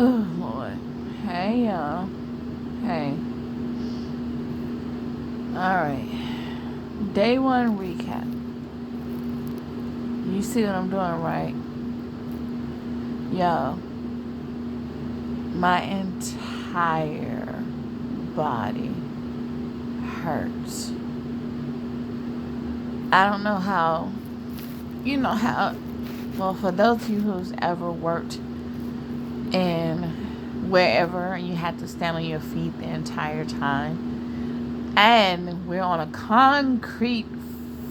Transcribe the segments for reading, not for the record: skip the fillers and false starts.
Oh, Lord. Hey, y'all. Hey. Alright. Day one recap. You see what I'm doing, right? Yo, my entire body hurts. I don't know how, well, for those of you who's ever worked in wherever and you had to stand on your feet the entire time, and we're on a concrete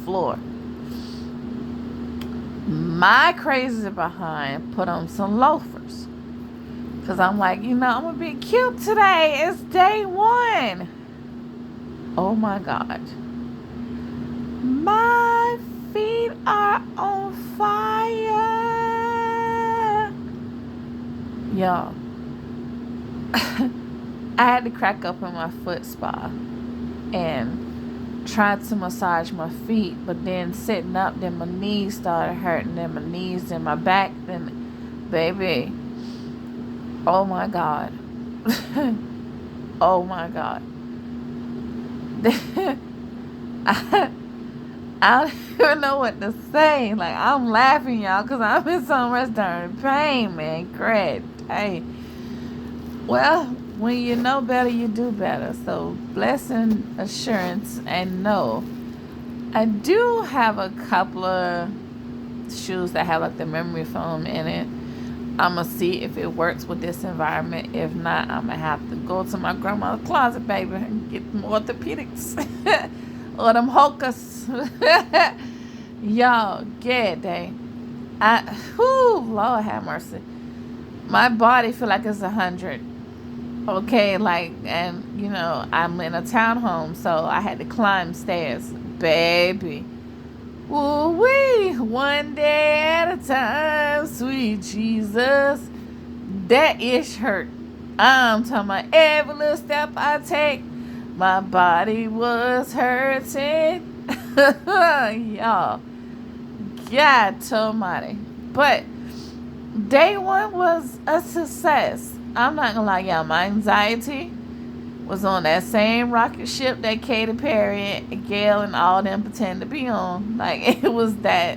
floor. My crazy behind put on some loafers. Because I'm like, I'm going to be cute today. It's day one. Oh my God. My feet are on fire. Y'all. I had to crack up in my foot spa and tried to massage my feet, but then sitting up, then my knees started hurting, then my knees, then my back, then baby, oh my God. Oh my God. I, I don't even know what to say. Like, I'm laughing, y'all, because I'm in so much darn pain, man. Great. Hey. Well, when you know better, you do better. So, blessing, assurance, and no. I do have a couple of shoes that have like the memory foam in it. I'm going to see if it works with this environment. If not, I'm going to have to go to my grandma's closet, baby, and get some orthopedics. Or them hokers. Y'all, get day. Lord have mercy. My body feel like it's 100. Okay, like, and I'm in a townhome, so I had to climb stairs, baby. Ooh wee, one day at a time, sweet Jesus. That ish hurt. I'm talking about every little step I take, my body was hurting. Y'all, God almighty. But day one was a success. I'm not gonna lie, y'all. My anxiety was on that same rocket ship that Katy Perry and Gail and all them pretend to be on. Like, it was that.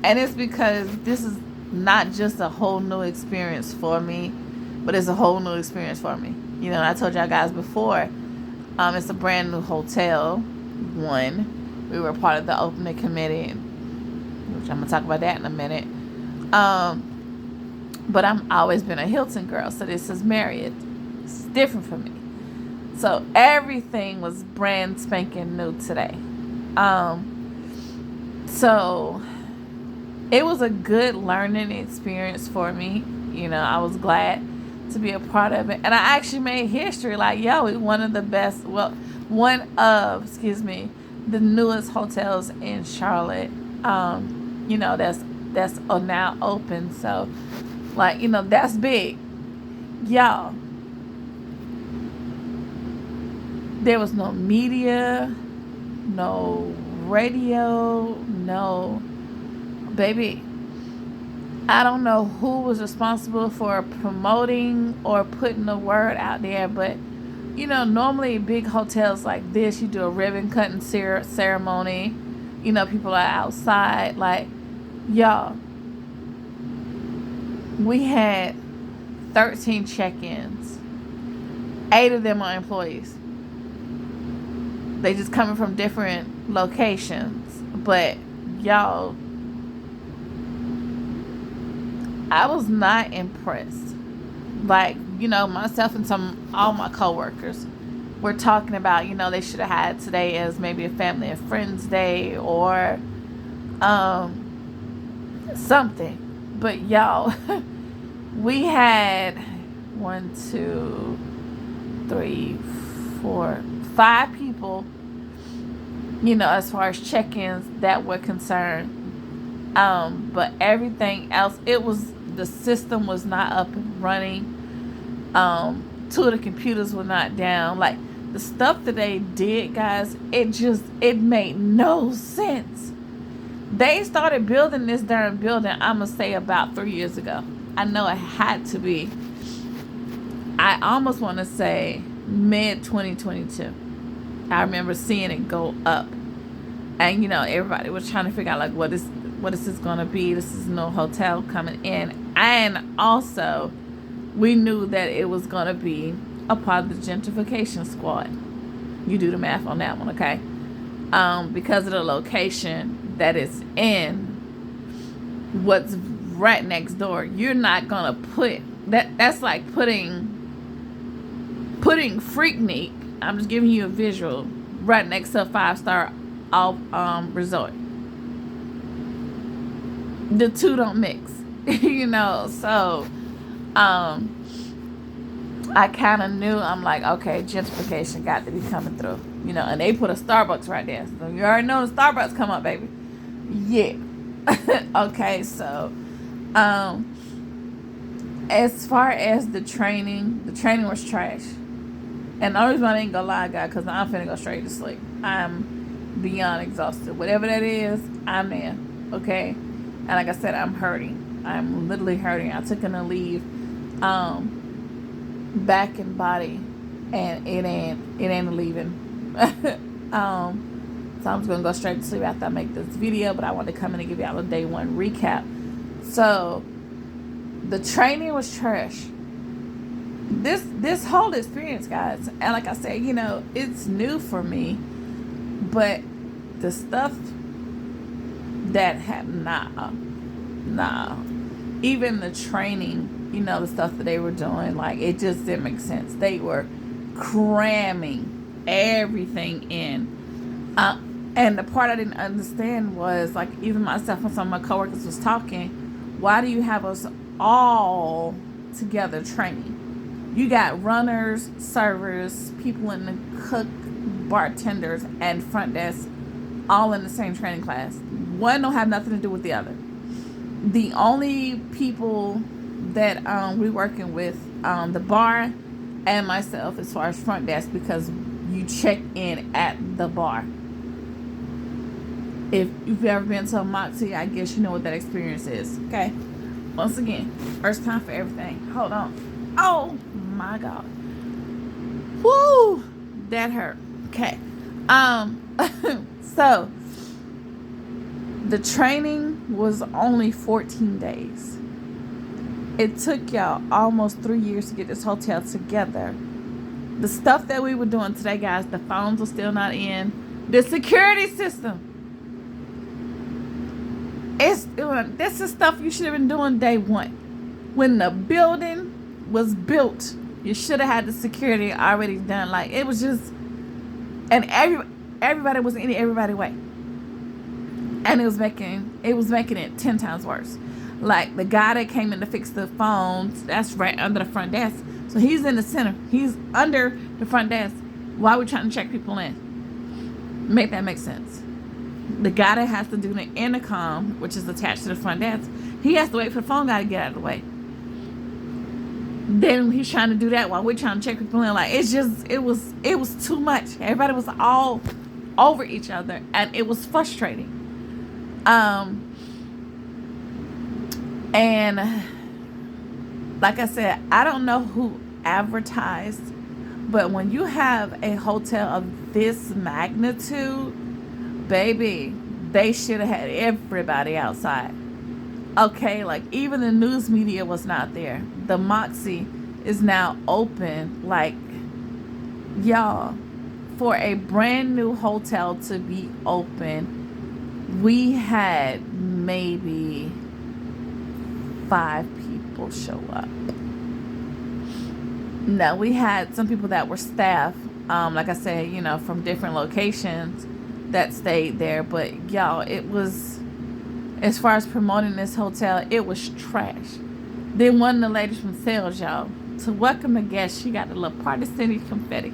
And it's because this is not just a whole new experience for me, but it's a whole new experience for me. I told y'all guys before, it's a brand new hotel. One, we were part of the opening committee, which I'm gonna talk about that in a minute. But I've always been a Hilton girl, so this is Marriott. It's different for me. So everything was brand spanking new today. So it was a good learning experience for me. I was glad to be a part of it. And I actually made history. Like, yo, it's one of the the newest hotels in Charlotte. That's now open. So, like, that's big. Y'all, there was no media, no radio, no, baby. I don't know who was responsible for promoting or putting the word out there, but normally big hotels like this, you do a ribbon cutting ceremony. People are outside. Like, y'all, we had 13 check-ins. 8 of them are employees. They just coming from different locations. But y'all, I was not impressed. Like, myself and all my coworkers were talking about, they should have had today as maybe a family and friends day or something. But y'all, we had 5 people, as far as check-ins that were concerned. But everything else, the system was not up and running. 2 of the computers were not down. Like, the stuff that they did, guys, it made no sense. They started building this darn building, I'm going to say, about 3 years ago. I know it had to be. I almost want to say mid 2022. I remember seeing it go up, and everybody was trying to figure out like what is this gonna be? This is no hotel coming in, and also we knew that it was gonna be a part of the gentrification squad. You do the math on that one, okay? Because of the location that it's in, what's right next door, you're not gonna put that. That's like putting Freaknik. I'm just giving you a visual right next to a 5-star resort. The two don't mix, So, I kind of knew. I'm like, okay, gentrification got to be coming through, And they put a Starbucks right there, so you already know the Starbucks come up, baby. Yeah. Okay, so, as far as the training was trash. And the only reason I ain't gonna lie, guys, because I'm finna go straight to sleep. I'm beyond exhausted. Whatever that is, I'm there. Okay? And like I said, I'm hurting. I'm literally hurting. I took in a leave, back and body, and it ain't leaving. So I'm just gonna go straight to sleep after I make this video. But I want to come in and give y'all a day one recap. So the training was trash. This whole experience, guys, and like I said, it's new for me, but the stuff that happened, nah. Even the training, the stuff that they were doing, like, it just didn't make sense. They were cramming everything in. And the part I didn't understand was, like, even myself and some of my coworkers was talking, why do you have us all together training? You got runners, servers, people in the cook, bartenders, and front desk all in the same training class. One don't have nothing to do with the other. The only people that we working with, the bar and myself as far as front desk, because you check in at the bar. If you've ever been to a Moxie, I guess you know what that experience is. Okay. Once again, first time for everything. Hold on. Oh my God. Woo! That hurt. Okay. So the training was only 14 days. It took y'all almost 3 years to get this hotel together. The stuff that we were doing today, guys, the phones are still not in. The security system. This is stuff you should have been doing day one. When the building was built, you should have had the security already done. Like, it was just, and everybody was in everybody's way. And it was making it 10 times worse. Like, the guy that came in to fix the phones, that's right under the front desk. So he's in the center. He's under the front desk while we're trying to check people in. Make that make sense. The guy that has to do the intercom, which is attached to the front desk, he has to wait for the phone guy to get out of the way. Then he's trying to do that while we're trying to check people in. Like, it was too much. Everybody was all over each other, and it was frustrating. And like I said, I don't know who advertised, but when you have a hotel of this magnitude, baby, they should have had everybody outside. Okay, like, even the news media was not there. The Moxie is now open. Like, y'all, for a brand new hotel to be open, we had maybe 5 people show up. No, we had some people that were staff, like I said, from different locations that stayed there. But y'all, it was, as far as promoting this hotel, it was trash. Then one of the ladies from sales, y'all, to welcome the guests, she got the little Party City confetti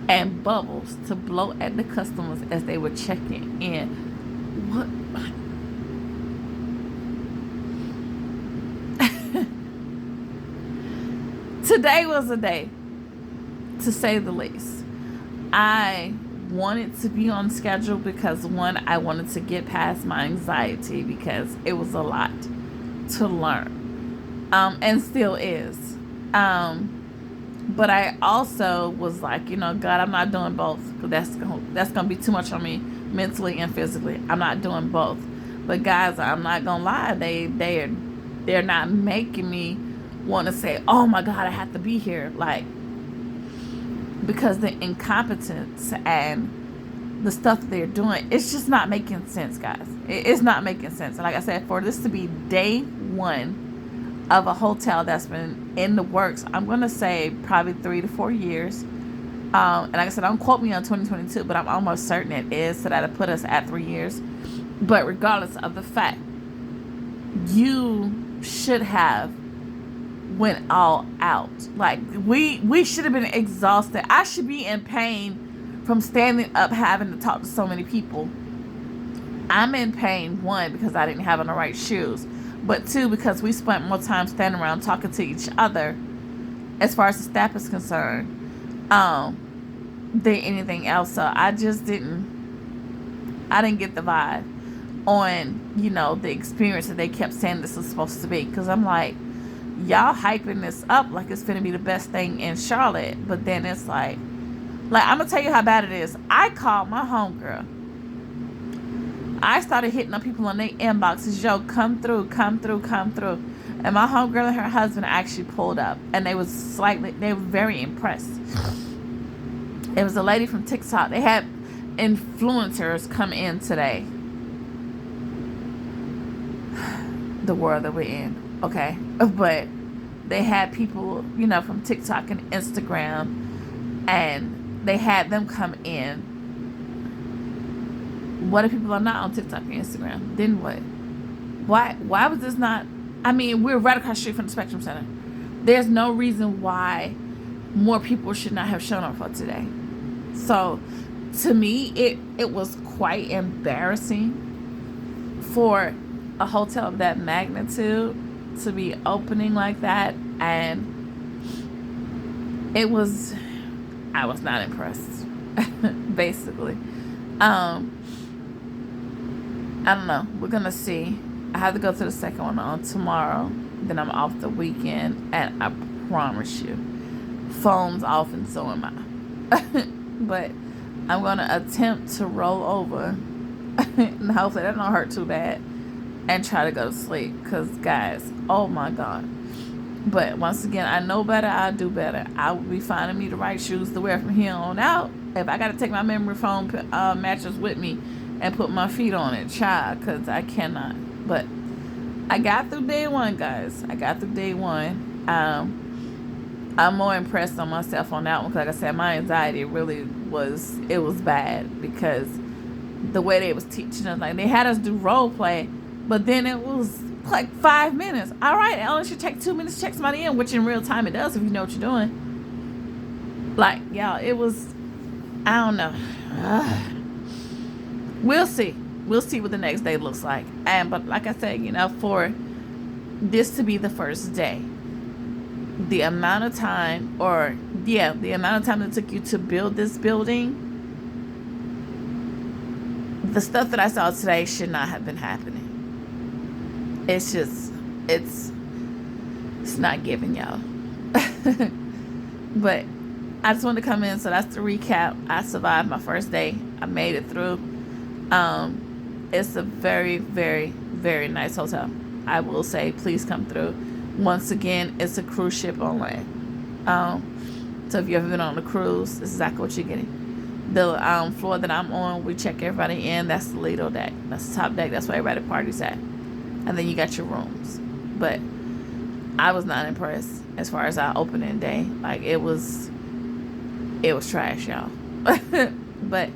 and bubbles to blow at the customers as they were checking in. What? Today was a day, to say the least. I wanted to be on schedule because, one, I wanted to get past my anxiety because it was a lot to learn, and still is. But I also was like, God, I'm not doing both because that's gonna be too much on me mentally and physically. I'm not doing both. But guys, I'm not gonna lie, they're not making me want to say, oh my God, I have to be here, like, because the incompetence and the stuff that they're doing, it's just not making sense, guys. It's not making sense. And like I said, for this to be day one of a hotel that's been in the works, I'm gonna say probably 3 to 4 years. And like I said, don't quote me on 2022, but I'm almost certain it is, so that'll put us at 3 years. But regardless of the fact, you should have went all out. Like, we should have been exhausted. I should be in pain from standing up having to talk to so many people. I'm in pain, one, because I didn't have on the right shoes, but two, because we spent more time standing around talking to each other as far as the staff is concerned, than anything else. So I didn't get the vibe on, the experience that they kept saying this was supposed to be. Because I'm like, y'all hyping this up like it's gonna be the best thing in Charlotte, but then it's like I'm gonna tell you how bad it is. I called my homegirl. I started hitting up people on their inboxes, yo, come through. And my homegirl and her husband actually pulled up, and they were very impressed. It was a lady from TikTok. They had influencers come in today. The world that we're in, okay? But they had people, from TikTok and Instagram, and they had them come in. What if people are not on TikTok and Instagram? Then what? Why was this not? I mean, we're right across the street from the Spectrum Center. There's no reason why more people should not have shown up for today. So, to me, it was quite embarrassing for a hotel of that magnitude to be opening like that, and I was not impressed. Basically, I don't know. We're gonna see. I have to go to the second one on tomorrow. Then I'm off the weekend, and I promise you, phone's off and so am I. But I'm gonna attempt to roll over, and hopefully that don't hurt too bad, and try to go to sleep. Cause guys, oh my God. But once again, I know better. I'll do better. I will be finding me the right shoes to wear from here on out. If I got to take my memory foam mattress with me and put my feet on it, child, because I cannot. But I got through day one, guys. I got through day one. I'm more impressed on myself on that one. Because like I said, my anxiety really was bad. Because the way they was teaching us, like they had us do role play, but then it was like 5 minutes. All right, it only should take 2 minutes to check somebody in, which in real time it does if you know what you're doing. Like, y'all, it was, I don't know. We'll see. We'll see what the next day looks like. But like I said, for this to be the first day, the amount of time that it took you to build this building, the stuff that I saw today should not have been happening. It's just, it's not giving, y'all. But I just wanted to come in, so that's the recap. I survived my first day. I made it through. It's a very, very, very nice hotel. I will say, please come through. Once again, it's a cruise ship only. So if you've ever been on a cruise, this is exactly what you're getting. The floor that I'm on, we check everybody in. That's the Lido deck. That's the top deck. That's where everybody parties at. And then you got your rooms. But I was not impressed as far as our opening day. Like, it was trash, y'all. But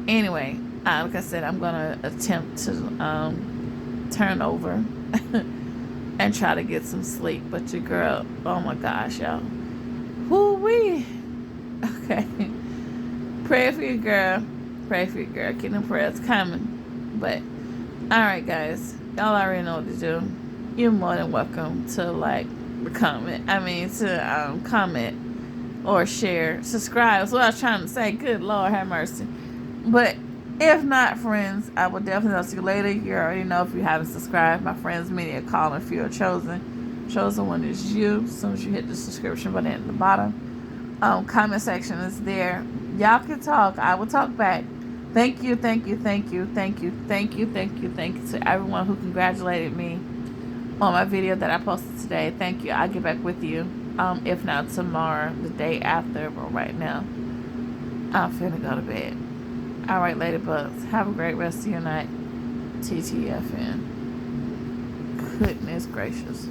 anyway, like I said, I'm gonna attempt to turn over and try to get some sleep. But your girl, oh my gosh, y'all, whoo-wee. Okay, pray for your girl. Keep them prayers coming. But all right, guys, y'all already know what to do. You're more than welcome to comment or share, subscribe. That's what I was trying to say. Good Lord, have mercy. But if not, friends, I will definitely see you later. You already know if you haven't subscribed. My friends, many are calling if you're chosen. Chosen one is you. As soon as you hit the subscription button at the bottom, Comment section is there. Y'all can talk. I will talk back. Thank you, thank you, thank you, thank you, thank you, thank you, thank you to everyone who congratulated me on my video that I posted today. Thank you. I'll get back with you. If not tomorrow, the day after, but right now, I'm finna go to bed. All right, ladybugs. Have a great rest of your night. TTFN. Goodness gracious.